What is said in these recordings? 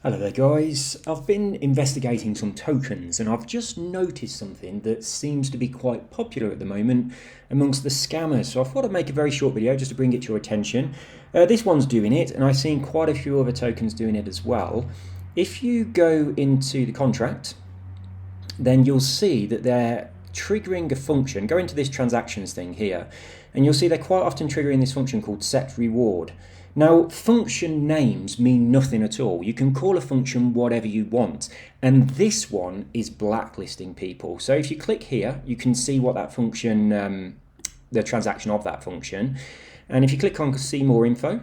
Hello there guys, I've been investigating some tokens and I've just noticed something that seems to be quite popular at the moment amongst the scammers. So I thought I'd make a very short video just to bring it to your attention. This one's doing it and I've seen quite a few other tokens doing it as well. If you go into the contract, then you'll see that they're triggering a function. Go into this transactions thing here and you'll see they're quite often triggering this function called set reward. Now, function names mean nothing at all. You can call a function whatever you want, and this one is blacklisting people. So if you click here, you can see what that function, the transaction of that function, and if you click on see more info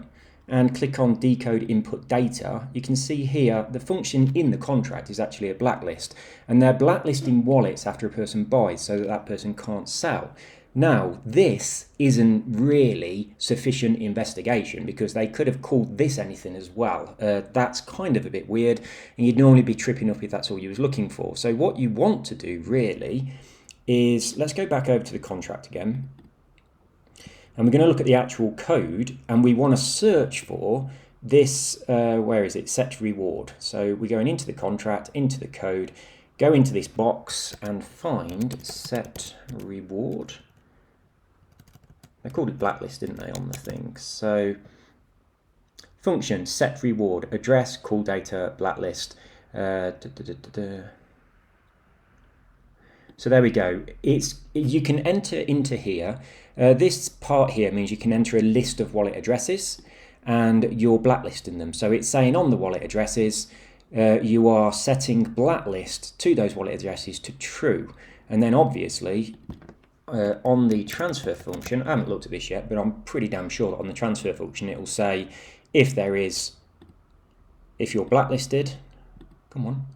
and click on decode input data, you can see here the function in the contract is actually a blacklist, and they're blacklisting wallets after a person buys so that that person can't sell. Now, this isn't really sufficient investigation because they could have called this anything as well. That's kind of a bit weird, and you'd normally be tripping up if that's all you was looking for. So what you want to do really is, let's go back over to the contract again, and we're going to look at the actual code, and we want to search for this, where is it, set reward. So we're going into the contract, into the code, go into this box and find set reward. They called it blacklist, didn't they, on the thing? So function, set reward, address, call data, blacklist. So there we go. You can enter into here. This part here means you can enter a list of wallet addresses and you're blacklisting them. So it's saying on the wallet addresses, you are setting blacklist to those wallet addresses to true. And then obviously, on the transfer function, I haven't looked at this yet, but I'm pretty damn sure that on the transfer function it will say if you're blacklisted, come on.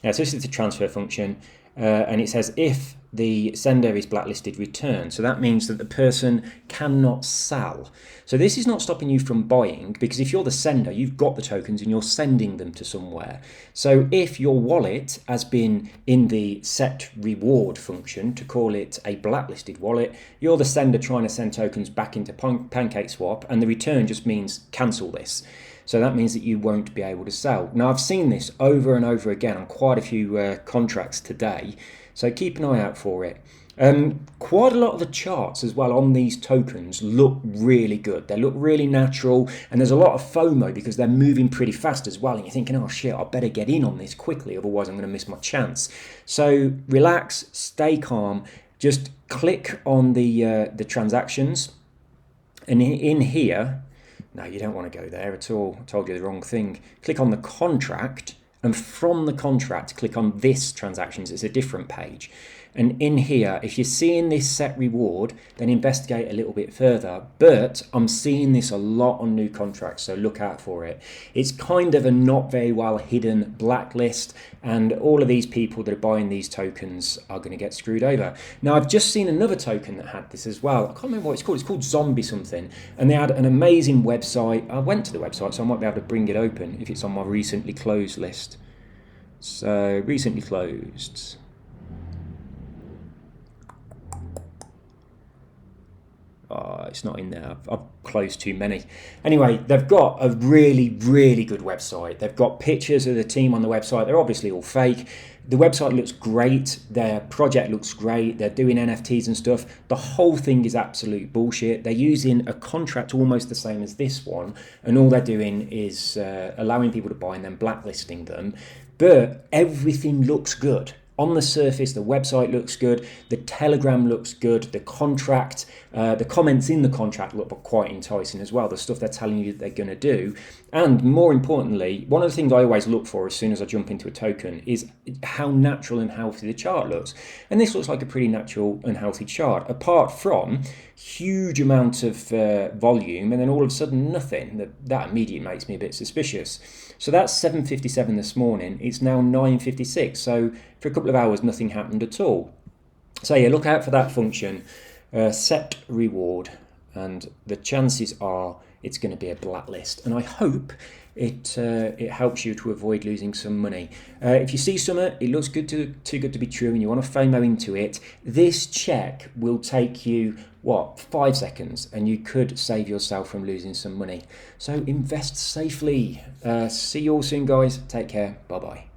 Yeah, so this is the transfer function, and it says if the sender is blacklisted, return. So that means that the person cannot sell. So this is not stopping you from buying, because if you're the sender, you've got the tokens and you're sending them to somewhere. So if your wallet has been in the set reward function, to call it a blacklisted wallet, you're the sender trying to send tokens back into PancakeSwap, and the return just means cancel this. So that means that you won't be able to sell. Now, I've seen this over and over again on quite a few contracts today, so keep an eye out for it. Quite a lot of the charts as well on these tokens look really good. They look really natural, and there's a lot of FOMO because they're moving pretty fast as well, and you're thinking, oh shit, I better get in on this quickly, otherwise I'm going to miss my chance. So relax, stay calm, just click on the transactions, and in here, no, you don't want to go there at all. I told you the wrong thing. Click on the contract, and from the contract, click on this transactions. It's a different page. And in here, if you're seeing this set reward, then investigate a little bit further. But I'm seeing this a lot on new contracts, so look out for it. It's kind of a not very well hidden blacklist, and all of these people that are buying these tokens are going to get screwed over. Now, I've just seen another token that had this as well. I can't remember what it's called. It's called Zombie something, and they had an amazing website. I went to the website, so I might be able to bring it open if it's on my recently closed list. So, recently closed. It's not in there. I've closed too many. Anyway, they've got a really, really good website. They've got pictures of the team on the website. They're obviously all fake. The website looks great. Their project looks great. They're doing NFTs and stuff. The whole thing is absolute bullshit. They're using a contract almost the same as this one, and all they're doing is allowing people to buy and then blacklisting them. But everything looks good. On the surface, the website looks good, the Telegram looks good, the contract, the comments in the contract look quite enticing as well, the stuff they're telling you that they're going to do. And more importantly, one of the things I always look for as soon as I jump into a token is how natural and healthy the chart looks. And this looks like a pretty natural and healthy chart, apart from huge amount of volume, and then all of a sudden nothing. That immediately makes me a bit suspicious. So that's 7:57 this morning. It's now 9:56. So for a couple of hours, nothing happened at all. So yeah, look out for that function, set reward, and the chances are it's going to be a blacklist. And I hope it helps you to avoid losing some money. If you see something, it looks too good to be true, and you want to FOMO into it, this check will take you 5 seconds, and you could save yourself from losing some money. So invest safely. See you all soon, guys. Take care. Bye bye.